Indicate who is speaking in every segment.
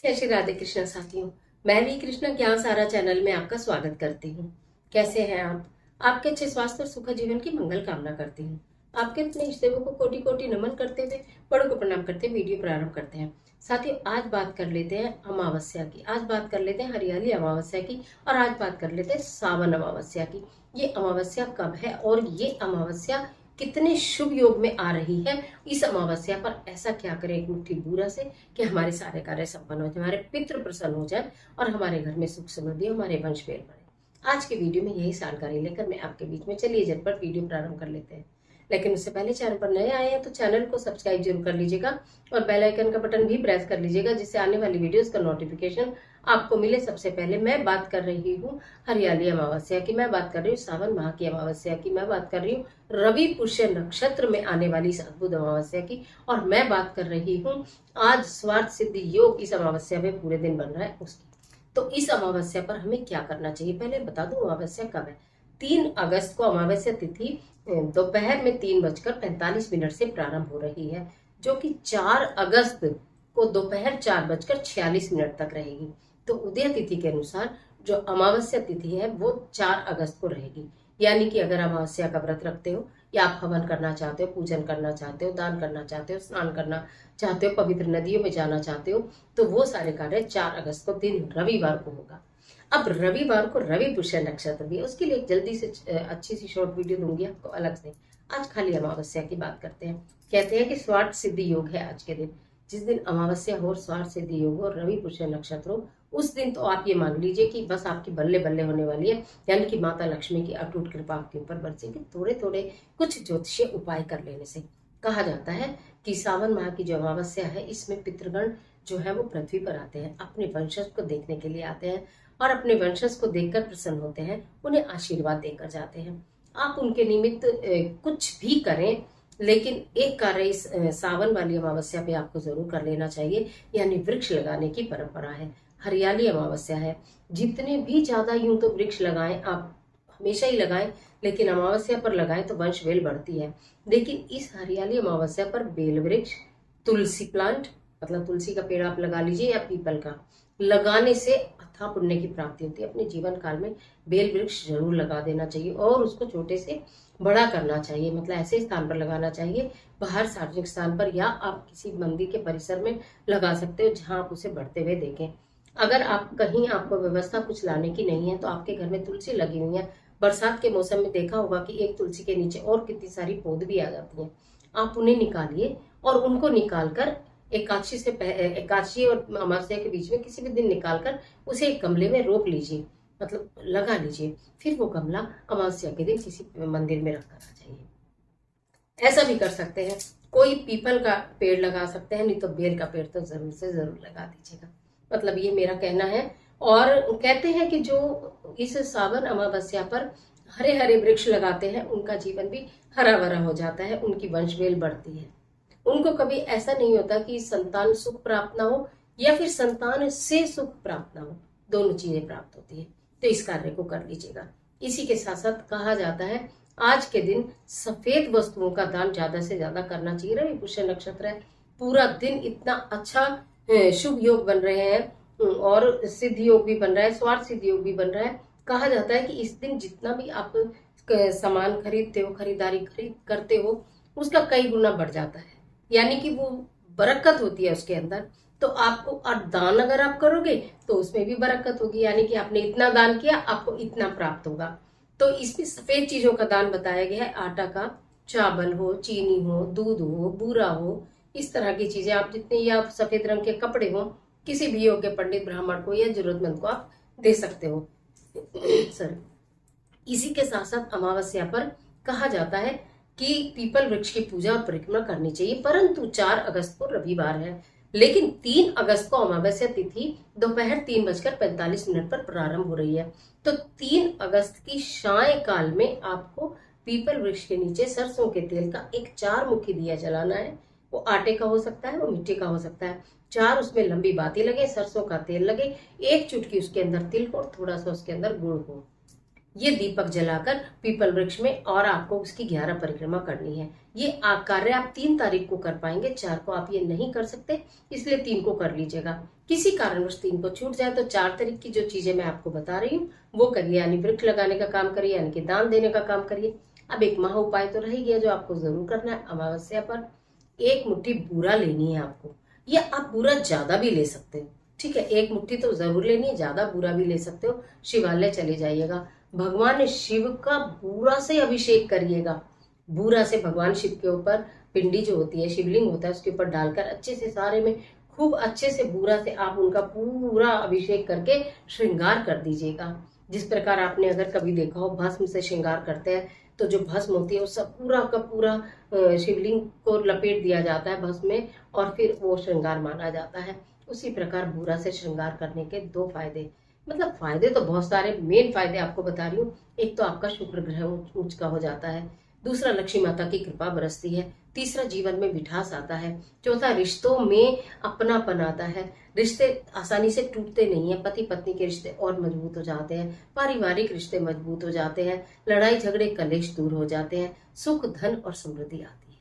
Speaker 1: जय श्री राधे कृष्ण साथियों। मैं भी कृष्ण ज्ञान सारा चैनल में आपका स्वागत करती हूँ। कैसे हैं आप? आपके अच्छे स्वास्थ्य और सुखद जीवन की मंगल कामना करती हूँ। आपके अपने इष्ट देवों को कोटि कोटि नमन करते हुए बड़ों को प्रणाम करते हुए वीडियो प्रारंभ करते हैं। साथियों, आज बात कर लेते हैं अमावस्या की। आज बात कर लेते हैं हरियाली अमावस्या की। और आज बात कर लेते हैं सावन अमावस्या की। ये अमावस्या कब है और ये अमावस्या कितने शुभ योग में आ रही है। इस अमावस्या पर ऐसा क्या करें एक मुट्ठी बूरा से कि हमारे सारे कार्य संपन्न हो जाए, हमारे पितृ प्रसन्न हो जाए और हमारे घर में सुख समृद्धि, हमारे वंश वेल बढ़े। आज के वीडियो में यही जानकारी लेकर मैं आपके बीच में, चलिए झटपट वीडियो प्रारंभ कर लेते हैं। लेकिन उससे पहले चैनल पर नए आए हैं तो चैनल को सब्सक्राइब जरूर कर लीजिएगा और बेल आइकन का बटन भी प्रेस कर लीजिएगा, जिससे आने वाली वीडियोस का नोटिफिकेशन आपको मिले सबसे पहले। मैं बात कर रही हूँ हरियाली अमावस्या की, मैं बात कर रही हूँ सावन माह की अमावस्या की, मैं बात कर रही हूँ रवि पुष्य नक्षत्र में आने वाली इस अद्भुत अमावस्या की। और मैं बात कर रही हूँ आज स्वार्थ सिद्धि योग इस अमावस्या में पूरे दिन बन रहा है उसकी। तो इस अमावस्या पर हमें क्या करना चाहिए, पहले बता दूं अमावस्या कब है। 3 अगस्त को अमावस्या तिथि दोपहर में 3:45 से प्रारंभ हो रही है, जो कि 4 अगस्त को दोपहर 4:46 तक रहेगी। तो उदय तिथि के अनुसार जो अमावस्या तिथि है वो 4 अगस्त को रहेगी। यानी कि अगर अमावस्या का व्रत रखते हो या आप हवन करना चाहते हो, पूजन करना चाहते हो, दान करना चाहते हो, स्नान करना चाहते हो, पवित्र नदियों में जाना चाहते हो, तो वो सारे कार्य 4 अगस्त को दिन रविवार को होगा। अब रविवार को रवि पुष्य नक्षत्र भी है, उसके लिए एक जल्दी से अच्छी सी शॉर्ट वीडियो दूंगी आपको अलग से। आज खाली अमावस्या की बात करते हैं। कहते हैं कि स्वार्थ सिद्धि योग है आज के दिन। जिस दिन अमावस्या हो, स्वार्थ सिद्धि योग हो, रवि पुष्य नक्षत्र हो, उस दिन तो आप ये मान लीजिए कि बस आपकी बल्ले बल्ले होने वाली है। यानी कि माता लक्ष्मी की अटूट कृपा आपके ऊपर बरसेगी थोड़े थोड़े कुछ ज्योतिषीय उपाय कर लेने से। कहा जाता है कि सावन माह की जो अमावस्या है, इसमें पितृगण जो है वो पृथ्वी पर आते हैं, अपने वंशज को देखने के लिए आते हैं और अपने वंशज को देखकर प्रसन्न होते हैं, उन्हें आशीर्वाद देकर जाते हैं। आप उनके निमित्त कुछ भी करें, लेकिन एक कार्य इस सावन वाली अमावस्या पे आपको जरूर कर लेना चाहिए, यानी वृक्ष लगाने की परंपरा है। हरियाली अमावस्या है, जितने भी ज्यादा यूं तो वृक्ष लगाएं आप, हमेशा ही लगाएं, लेकिन अमावस्या पर लगाएं तो वंश वेल बढ़ती है। लेकिन इस हरियाली अमावस्या पर बेल वृक्ष, तुलसी प्लांट, मतलब तुलसी का पेड़ आप लगा लीजिए या पीपल का, लगाने से अथाह पुण्य की प्राप्ति होती है। अपने जीवन काल में बेल वृक्ष जरूर लगा देना चाहिए और उसको छोटे से बड़ा करना चाहिए, मतलब ऐसे स्थान पर लगाना चाहिए, बाहर सार्वजनिक स्थान पर, या आप किसी मंदिर के परिसर में लगा सकते हो जहां आप उसे बढ़ते हुए देखें। अगर आप कहीं आपको व्यवस्था कुछ लाने की नहीं है तो आपके घर में तुलसी लगी हुई है, बरसात के मौसम में देखा होगा कि एक तुलसी के नीचे और कितनी सारी पौध भी आ जाती हैं। आप उन्हें निकालिए और उनको निकालकर एकादशी और अमावस्या के बीच में किसी भी दिन निकालकर उसे एक गमले में रोप लीजिए, मतलब लगा लीजिए। फिर वो गमला अमावस्या के दिन किसी मंदिर में रखकर आ जाइए। ऐसा भी कर सकते हैं, कोई पीपल का पेड़ लगा सकते हैं, नहीं तो बेल का पेड़ तो जरूर से जरूर लगा दीजिएगा। मतलब ये मेरा कहना है। और कहते हैं कि जो इस सावन अमावस्या पर हरे हरे वृक्ष लगाते हैं उनका जीवन भी हरा भरा हो जाता है, उनकी वंशवेल बढ़ती है। उनको कभी ऐसा नहीं होता कि संतान सुख प्राप्त ना हो या फिर संतान से सुख प्राप्त ना हो, दोनों चीजें प्राप्त होती है। तो इस कार्य को कर लीजिएगा। इसी के साथ साथ कहा जाता है आज के दिन सफेद वस्तुओं का दान ज्यादा से ज्यादा करना चाहिए। रवि पुष्य नक्षत्र है, पूरा दिन इतना अच्छा शुभ योग बन रहे हैं और सिद्धि योग भी बन रहा है, स्वार्थ सिद्धि योग भी बन रहा है। कहा जाता है कि इस दिन जितना भी आप सामान खरीदते हो, खरीदारी खरीद करते हो, उसका कई गुना बढ़ जाता है। यानी कि वो बरकत होती है उसके अंदर। तो आपको, और दान अगर आप करोगे तो उसमें भी बरकत होगी, यानी कि आपने इतना दान किया आपको इतना प्राप्त होगा। तो इसमें सफेद चीजों का दान बताया गया है, आटा का, चावल हो, चीनी हो, दूध हो, बूरा हो, इस तरह की चीजें आप जितने, या सफेद रंग के कपड़े हो, किसी भी योग्य पंडित ब्राह्मण को या जरूरतमंद को आप दे सकते हो। सर, इसी के साथ साथ अमावस्या पर कहा जाता है कि पीपल वृक्ष की पूजा और परिक्रमा करनी चाहिए, परंतु 4 अगस्त को रविवार है, लेकिन 3 अगस्त को अमावस्या तिथि दोपहर 3:45 पर प्रारंभ हो रही है। तो 3 अगस्त की साय काल में आपको पीपल वृक्ष के नीचे सरसों के तेल का एक 4 मुखी दिया जलाना है। वो आटे का हो सकता है, वो मिट्टी का हो सकता है। 4 उसमें लंबी बातें लगे, सरसों का तेल लगे, एक चुटकी उसके अंदर तिल को और थोड़ा सा उसके अंदर गुड़ हो। ये दीपक जलाकर पीपल वृक्ष में, और आपको उसकी 11 परिक्रमा करनी है। ये कार्य आप 3 तारीख को कर पाएंगे, 4 को आप ये नहीं कर सकते, इसलिए 3 को कर लीजिएगा। किसी कारणवश 3 को छूट जाए तो 4 तारीख की जो चीजें मैं आपको बता रही हूँ वो करिए, यानी वृक्ष लगाने का काम करिए, यानी कि दान देने का काम करिए। अब एक महा उपाय तो रह गया जो आपको जरूर करना है। अमावस्या पर 1 मुट्ठी बूरा लेनी है आपको, या आप बूरा ज्यादा भी ले सकते हो, ठीक है। 1 मुट्ठी तो जरूर लेनी है, ज्यादा बूरा भी ले सकते हो। शिवालय चले जाइएगा, भगवान शिव का बूरा से अभिषेक करिएगा। बूरा से भगवान शिव के ऊपर पिंडी जो होती है, शिवलिंग होता है, उसके ऊपर डालकर अच्छे से सारे में खूब अच्छे से बूरा से आप उनका पूरा अभिषेक करके श्रृंगार कर दीजिएगा। जिस प्रकार आपने अगर कभी देखा हो भस्म से श्रृंगार करते हैं तो जो भस्म होती है वो सब पूरा का पूरा शिवलिंग को लपेट दिया जाता है भस्म में, और फिर वो श्रृंगार माना जाता है। उसी प्रकार बूरा से श्रृंगार करने के 2 फायदे, मतलब फायदे तो बहुत सारे, मेन फायदे आपको बता रही हूँ। एक तो आपका शुक्र ग्रह उच्च का हो जाता है, दूसरा लक्ष्मी माता की कृपा बरसती है, तीसरा जीवन में मिठास आता है, चौथा रिश्तों में अपनापन आता है, रिश्ते आसानी से टूटते नहीं है, पति पत्नी के रिश्ते और मजबूत हो जाते हैं, पारिवारिक रिश्ते मजबूत हो जाते हैं, लड़ाई झगड़े कलेश दूर हो जाते हैं, सुख धन और समृद्धि आती है।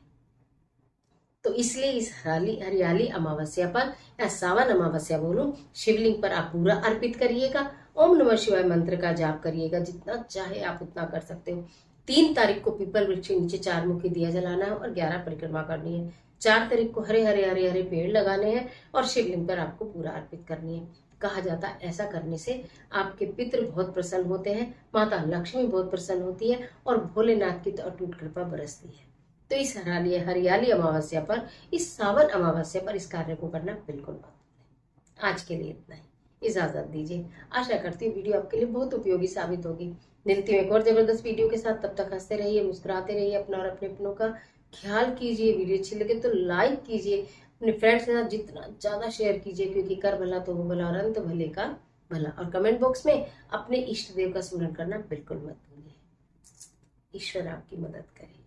Speaker 1: तो इसलिए इस हरियाली अमावस्या पर, या सावन अमावस्या बोलूं, शिवलिंग पर आप पूरा अर्पित करिएगा। ओम नमः शिवाय मंत्र का जाप करिएगा, जितना चाहे आप उतना कर सकते हो। 3 तारीख को पीपल वृक्ष के नीचे 4 मुखी दिया जलाना है और 11 परिक्रमा करनी है। 4 तारीख को हरे हरे हरे हरे पेड़ लगाने हैं और शिवलिंग पर आपको पूरा अर्पित करनी है। कहा जाता है ऐसा करने से आपके पितृ बहुत प्रसन्न होते हैं, माता लक्ष्मी बहुत प्रसन्न होती है, और भोलेनाथ की तो अटूट कृपा बरसती है। तो इस हरियाली अमावस्या पर, इस सावन अमावस्या पर इस कार्य को करना बिल्कुल मत भूलें। आज के लिए इतना ही, इजाजत दीजिए। आशा करती हूँ वीडियो आपके लिए बहुत उपयोगी साबित होगी। मिलती हूँ एक और जबरदस्त वीडियो के साथ, तब तक हंसते रहिए, मुस्कुराते रहिए, अपना और अपने अपनों का ख्याल कीजिए। वीडियो अच्छी लगे तो लाइक कीजिए, अपने फ्रेंड्स के साथ जितना ज्यादा शेयर कीजिए, क्योंकि कर भला तो हो भला और अंत भले का भला। और कमेंट बॉक्स में अपने इष्ट देव का स्मरण करना बिल्कुल मत भूलिए। ईश्वर आपकी मदद करे।